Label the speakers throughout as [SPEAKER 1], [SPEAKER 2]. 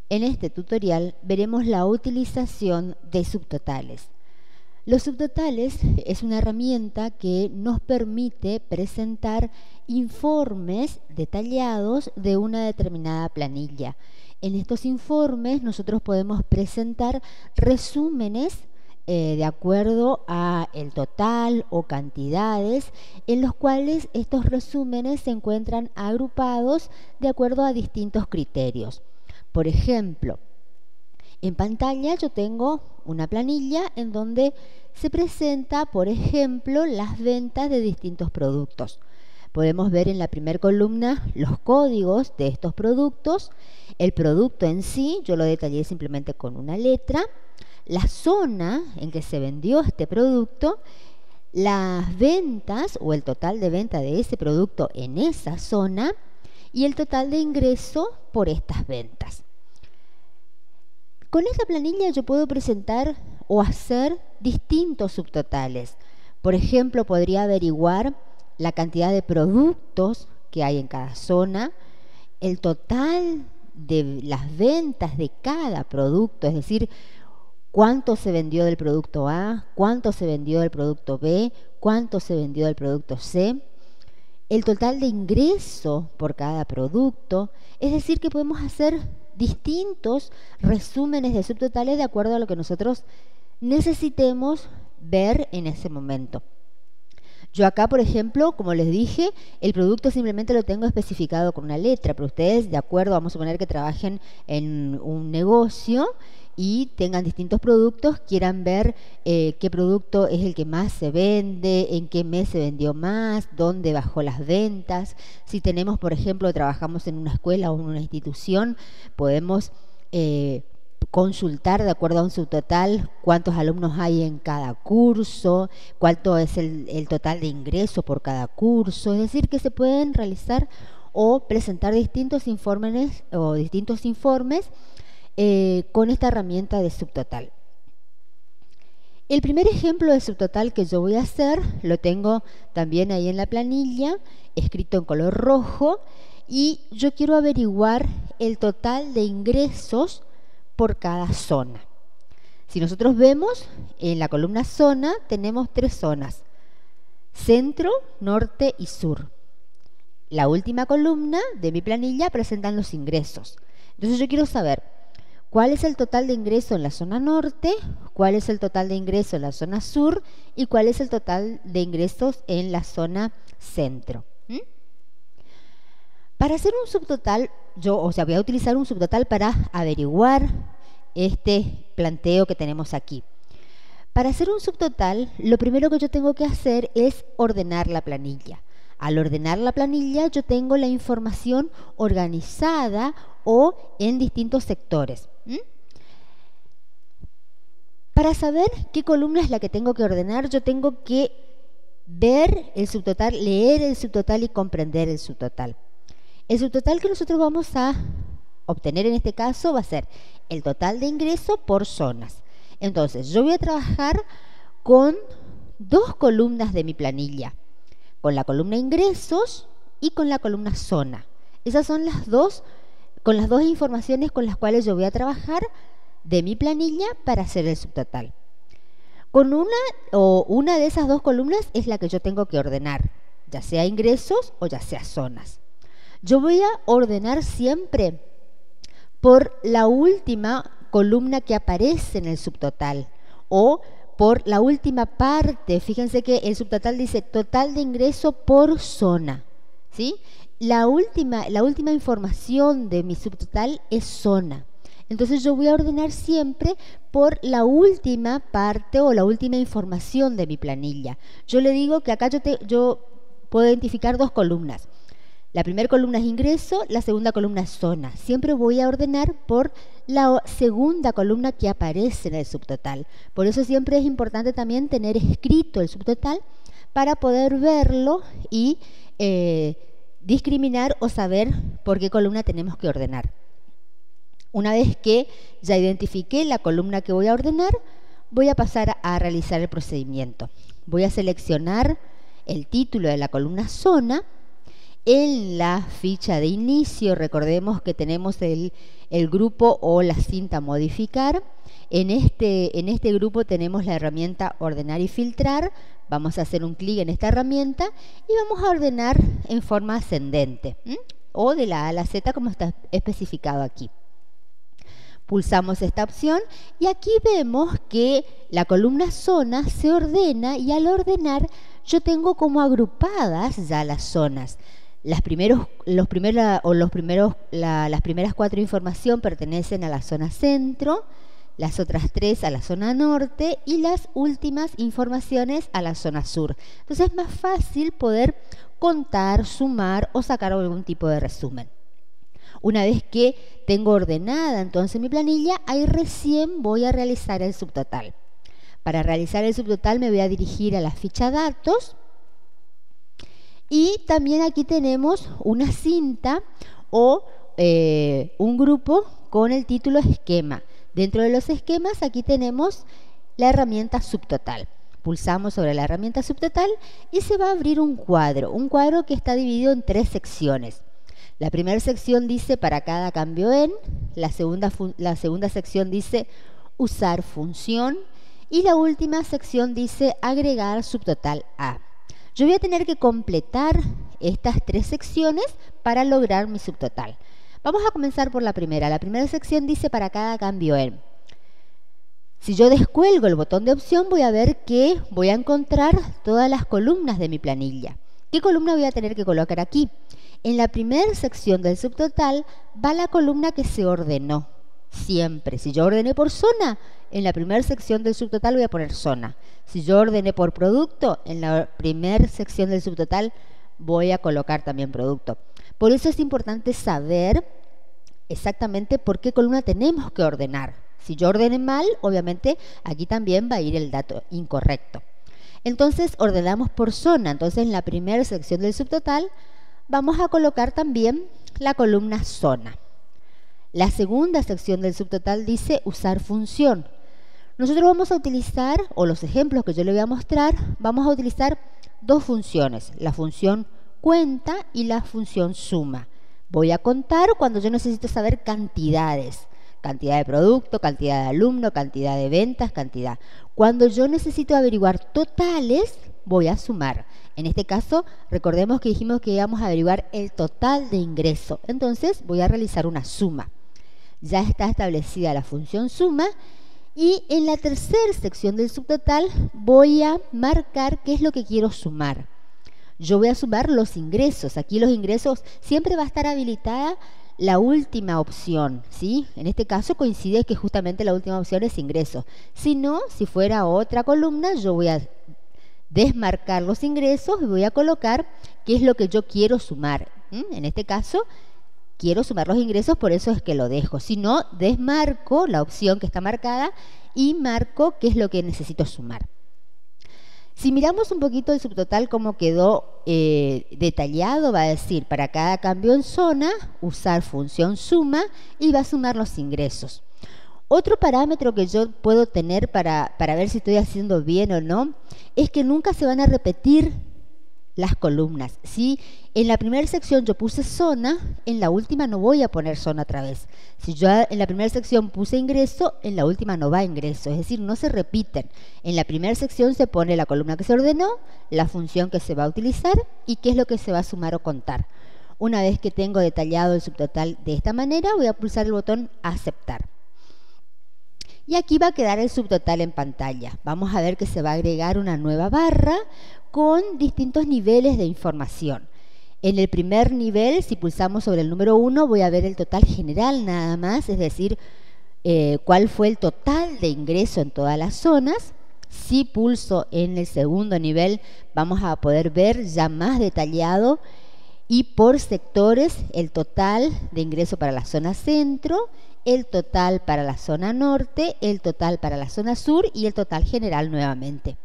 [SPEAKER 1] En este tutorial veremos la utilización de subtotales. Los subtotales es una herramienta que nos permite presentar informes detallados de una determinada planilla. En estos informes nosotros podemos presentar resúmenes de acuerdo a el total o cantidades, en los cuales estos resúmenes se encuentran agrupados de acuerdo a distintos criterios. Por ejemplo, en pantalla yo tengo una planilla en donde se presenta, por ejemplo, las ventas de distintos productos. Podemos ver en la primera columna los códigos de estos productos, el producto en sí, yo lo detallé simplemente con una letra, la zona en que se vendió este producto, las ventas o el total de venta de ese producto en esa zona y el total de ingreso por estas ventas. Con esta planilla yo puedo presentar o hacer distintos subtotales. Por ejemplo, podría averiguar la cantidad de productos que hay en cada zona, el total de las ventas de cada producto, es decir, cuánto se vendió del producto A, cuánto se vendió del producto B, cuánto se vendió del producto C, el total de ingreso por cada producto. Es decir, que podemos hacer distintos resúmenes de subtotales de acuerdo a lo que nosotros necesitemos ver en ese momento. Yo acá, por ejemplo, como les dije, el producto simplemente lo tengo especificado con una letra, pero ustedes, de acuerdo, vamos a suponer que trabajen en un negocio y tengan distintos productos, quieran ver qué producto es el que más se vende, en qué mes se vendió más, dónde bajó las ventas. Si tenemos, por ejemplo, trabajamos en una escuela o en una institución, podemos consultar de acuerdo a un subtotal cuántos alumnos hay en cada curso, cuánto es el total de ingreso por cada curso. Es decir, que se pueden realizar o presentar distintos informes con esta herramienta de subtotal. El primer ejemplo de subtotal que yo voy a hacer lo tengo también ahí en la planilla, escrito en color rojo, y yo quiero averiguar el total de ingresos por cada zona. Si nosotros vemos, en la columna zona tenemos tres zonas: centro, norte y sur. La última columna de mi planilla presentan los ingresos. Entonces yo quiero saber cuál es el total de ingreso en la zona norte, cuál es el total de ingreso en la zona sur y cuál es el total de ingresos en la zona centro. Para hacer un subtotal, voy a utilizar un subtotal para averiguar este planteo que tenemos aquí. Para hacer un subtotal, lo primero que yo tengo que hacer es ordenar la planilla. Al ordenar la planilla, yo tengo la información organizada o en distintos sectores. Para saber qué columna es la que tengo que ordenar, yo tengo que ver el subtotal, leer el subtotal y comprender el subtotal. El subtotal que nosotros vamos a obtener en este caso va a ser el total de ingreso por zonas. Entonces, yo voy a trabajar con dos columnas de mi planilla, con la columna ingresos y con la columna zona. Esas son las dos informaciones con las cuales yo voy a trabajar de mi planilla para hacer el subtotal. Con una de esas dos columnas es la que yo tengo que ordenar, ya sea ingresos o ya sea zonas. Yo voy a ordenar siempre por la última columna que aparece en el subtotal o por la última parte. Fíjense que el subtotal dice total de ingreso por zona, ¿sí? La última información de mi subtotal es zona. Entonces yo voy a ordenar siempre por la última parte o la última información de mi planilla. Yo le digo que acá yo puedo identificar dos columnas. La primera columna es ingreso, la segunda columna es zona. Siempre voy a ordenar por la segunda columna que aparece en el subtotal. Por eso siempre es importante también tener escrito el subtotal para poder verlo y discriminar o saber por qué columna tenemos que ordenar. Una vez que ya identifiqué la columna que voy a ordenar, voy a pasar a realizar el procedimiento. Voy a seleccionar el título de la columna zona En la ficha de inicio, recordemos que tenemos el grupo o la cinta modificar. En este grupo tenemos la herramienta ordenar y filtrar. Vamos a hacer un clic en esta herramienta y vamos a ordenar en forma ascendente, o de la A a la Z como está especificado aquí. Pulsamos esta opción y aquí vemos que la columna zona se ordena, y al ordenar yo tengo como agrupadas ya las zonas. Las primeras 4 información pertenecen a la zona centro, las otras 3 a la zona norte y las últimas informaciones a la zona sur. Entonces es más fácil poder contar, sumar o sacar algún tipo de resumen. Una vez que tengo ordenada entonces mi planilla, ahí recién voy a realizar el subtotal. Para realizar el subtotal me voy a dirigir a la ficha datos. Y también aquí tenemos una cinta o un grupo con el título esquema. Dentro de los esquemas aquí tenemos la herramienta subtotal. Pulsamos sobre la herramienta subtotal y se va a abrir un cuadro que está dividido en 3 secciones. La primera sección dice para cada cambio en, la segunda sección dice usar función y la última sección dice agregar subtotal a. Yo voy a tener que completar estas 3 secciones para lograr mi subtotal. Vamos a comenzar por la primera. La primera sección dice para cada cambio en. Si yo descuelgo el botón de opción, voy a ver que voy a encontrar todas las columnas de mi planilla. ¿Qué columna voy a tener que colocar aquí? En la primera sección del subtotal va la columna que se ordenó. Siempre. Si yo ordené por zona, en la primera sección del subtotal voy a poner zona. Si yo ordené por producto, en la primera sección del subtotal voy a colocar también producto. Por eso es importante saber exactamente por qué columna tenemos que ordenar. Si yo ordené mal, obviamente aquí también va a ir el dato incorrecto. Entonces ordenamos por zona. Entonces en la primera sección del subtotal vamos a colocar también la columna zona. La segunda sección del subtotal dice usar función. Nosotros vamos a utilizar, o los ejemplos que yo le voy a mostrar, vamos a utilizar 2 funciones, la función cuenta y la función suma. Voy a contar cuando yo necesito saber cantidades, cantidad de producto, cantidad de alumno, cantidad de ventas, cantidad. Cuando yo necesito averiguar totales, voy a sumar. En este caso, recordemos que dijimos que íbamos a averiguar el total de ingreso. Entonces, voy a realizar una suma. Ya está establecida la función suma. Y en la tercera sección del subtotal voy a marcar qué es lo que quiero sumar. Yo voy a sumar los ingresos. Aquí los ingresos siempre va a estar habilitada la última opción, ¿sí? En este caso coincide que justamente la última opción es ingresos. Si no, si fuera otra columna, yo voy a desmarcar los ingresos y voy a colocar qué es lo que yo quiero sumar. En este caso, quiero sumar los ingresos, por eso es que lo dejo. Si no, desmarco la opción que está marcada y marco qué es lo que necesito sumar. Si miramos un poquito el subtotal cómo quedó detallado, va a decir para cada cambio en zona, usar función suma y va a sumar los ingresos. Otro parámetro que yo puedo tener para ver si estoy haciendo bien o no, es que nunca se van a repetir las columnas. Si en la primera sección yo puse zona, en la última no voy a poner zona otra vez. Si yo en la primera sección puse ingreso, en la última no va ingreso. Es decir, no se repiten. En la primera sección se pone la columna que se ordenó, la función que se va a utilizar y qué es lo que se va a sumar o contar. Una vez que tengo detallado el subtotal de esta manera, voy a pulsar el botón aceptar. Y aquí va a quedar el subtotal en pantalla. Vamos a ver que se va a agregar una nueva barra con distintos niveles de información. En el primer nivel, si pulsamos sobre el número 1, voy a ver el total general nada más, es decir, cuál fue el total de ingreso en todas las zonas. Si pulso en el segundo nivel, vamos a poder ver ya más detallado y por sectores el total de ingreso para la zona centro, el total para la zona norte, el total para la zona sur y el total general nuevamente.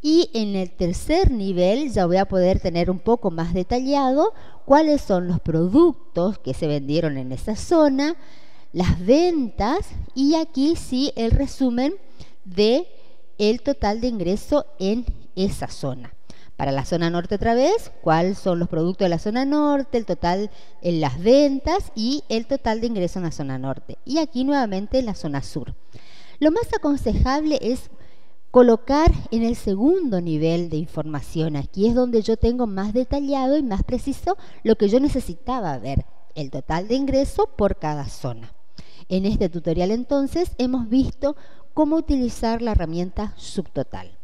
[SPEAKER 1] Y en el tercer nivel ya voy a poder tener un poco más detallado cuáles son los productos que se vendieron en esa zona, las ventas y aquí sí el resumen de el total de ingreso en esa zona. Para la zona norte otra vez, cuáles son los productos de la zona norte, el total en las ventas y el total de ingresos en la zona norte. Y aquí nuevamente en la zona sur. Lo más aconsejable es colocar en el segundo nivel de información. Aquí es donde yo tengo más detallado y más preciso lo que yo necesitaba ver, el total de ingreso por cada zona. En este tutorial entonces hemos visto cómo utilizar la herramienta subtotal.